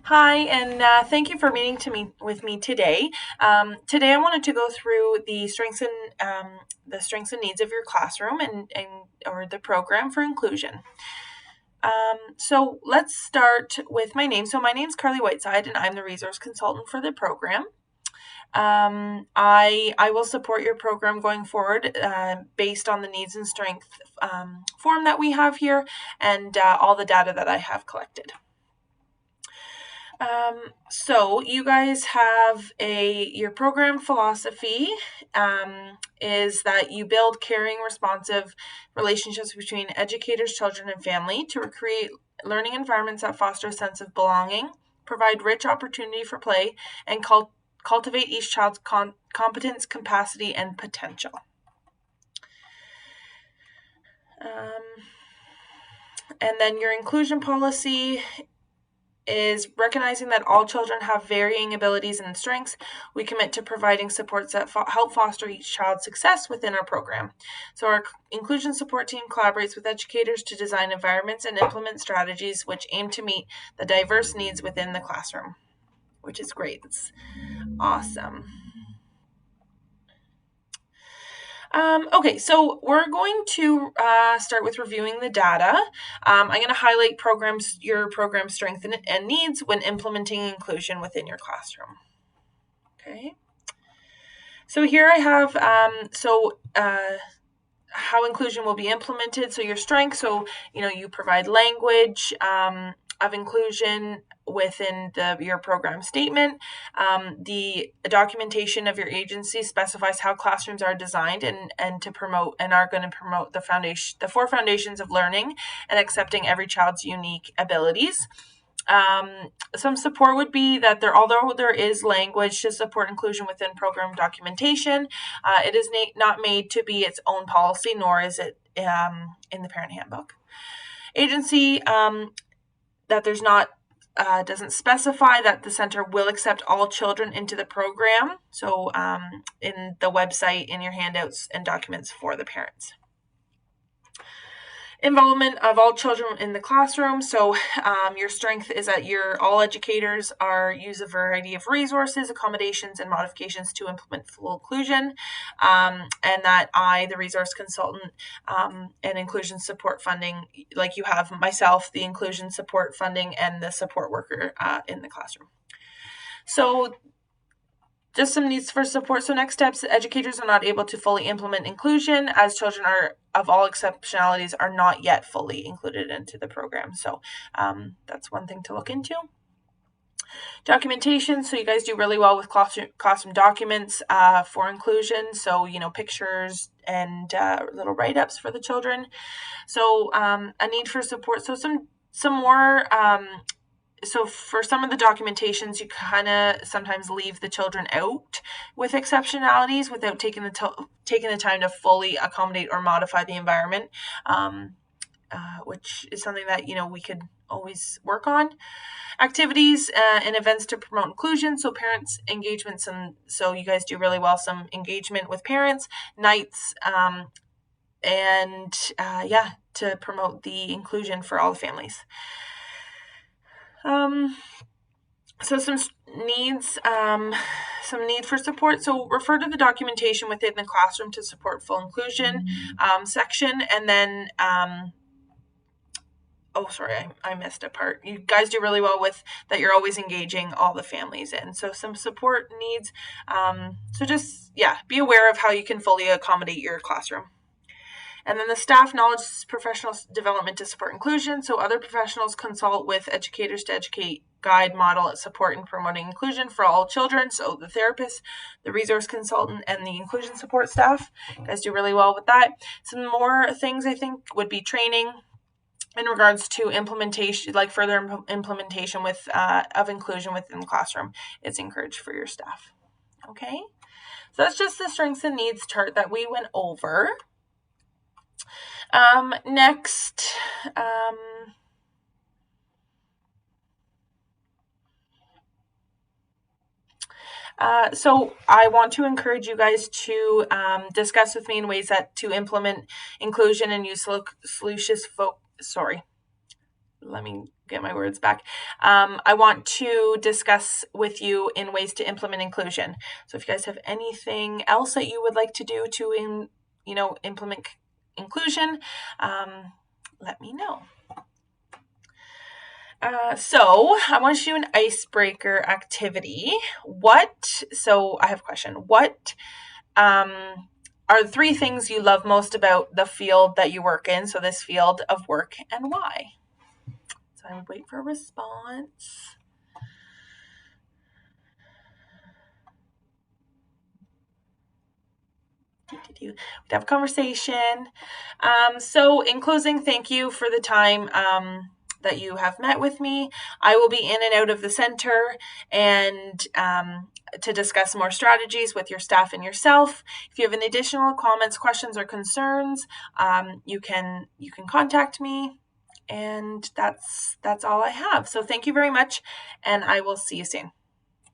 Hi, and thank you for meeting with me today. Today, I wanted to go through the strengths and needs of your classroom and or the program for inclusion. So let's start with my name. So my name's Carly Whiteside, and I'm the resource consultant for the program. I will support your program going forward based on the needs and strength form that we have here and all the data that I have collected. So you guys have your program philosophy is that you build caring, responsive relationships between educators, children, and family to create learning environments that foster a sense of belonging, provide rich opportunity for play, and cultivate each child's competence, capacity, and potential. And then your inclusion policy is recognizing that all children have varying abilities and strengths. We commit to providing supports that help foster each child's success within our program. So our inclusion support team collaborates with educators to design environments and implement strategies which aim to meet the diverse needs within the classroom, which is great. It's awesome. Okay, so we're going to start with reviewing the data. I'm going to highlight your program strengths and needs when implementing inclusion within your classroom. Okay. So here I have how inclusion will be implemented. So your strengths. So you provide language of inclusion within your program statement. The documentation of your agency specifies how classrooms are designed and are going to promote the four foundations of learning and accepting every child's unique abilities. Some support would be that although there is language to support inclusion within program documentation, it is not made to be its own policy, nor is it in the parent handbook. Agency that there's not doesn't specify that the center will accept all children into the program. So in the website, in your handouts and documents for the parents. Involvement of all children in the classroom. So your strength is that all educators use a variety of resources, accommodations, and modifications to implement full inclusion, and that I, the resource consultant, and inclusion support funding, like you have myself, the inclusion support funding, and the support worker in the classroom. So just some needs for support. So next steps, educators are not able to fully implement inclusion as children of all exceptionalities are not yet fully included into the program. So that's one thing to look into. Documentation. So you guys do really well with classroom documents for inclusion. So, pictures and little write-ups for the children. So a need for support. So some more so for some of the documentations, you kind of sometimes leave the children out with exceptionalities without taking the time to fully accommodate or modify the environment, which is something that we could always work on. Activities and events to promote inclusion, so parents engagements, and so you guys do really well. Some engagement with parents, nights, and to promote the inclusion for all the families. So some needs, some need for support. So refer to the documentation within the classroom to support full inclusion section. And then, I missed a part. You guys do really well with that. You're always engaging all the families in. So some support needs. So just, be aware of how you can fully accommodate your classroom. And then the staff knowledge professional development to support inclusion. So other professionals consult with educators to educate, guide, model, support, and promoting inclusion for all children. So the therapist, the resource consultant, and the inclusion support staff. You guys do really well with that. Some more things I think would be training in regards to implementation, like further implementation of inclusion within the classroom. It's encouraged for your staff. Okay, so that's just the strengths and needs chart that we went over. Next, so I want to encourage you guys to discuss with me in ways to implement inclusion and use let me get my words back. I want to discuss with you in ways to implement inclusion. So if you guys have anything else that you would like to do to implement inclusion, let me know. So I want to do an icebreaker activity. So I have a question. What are the 3 things you love most about the field that you work in? So this field of work, and why? So I would wait for a response. We'd have a conversation. So in closing, thank you for the time that you have met with me. I will be in and out of the center and to discuss more strategies with your staff and yourself. If you have any additional comments, questions, or concerns, you can contact me. And that's all I have. So thank you very much, and I will see you soon.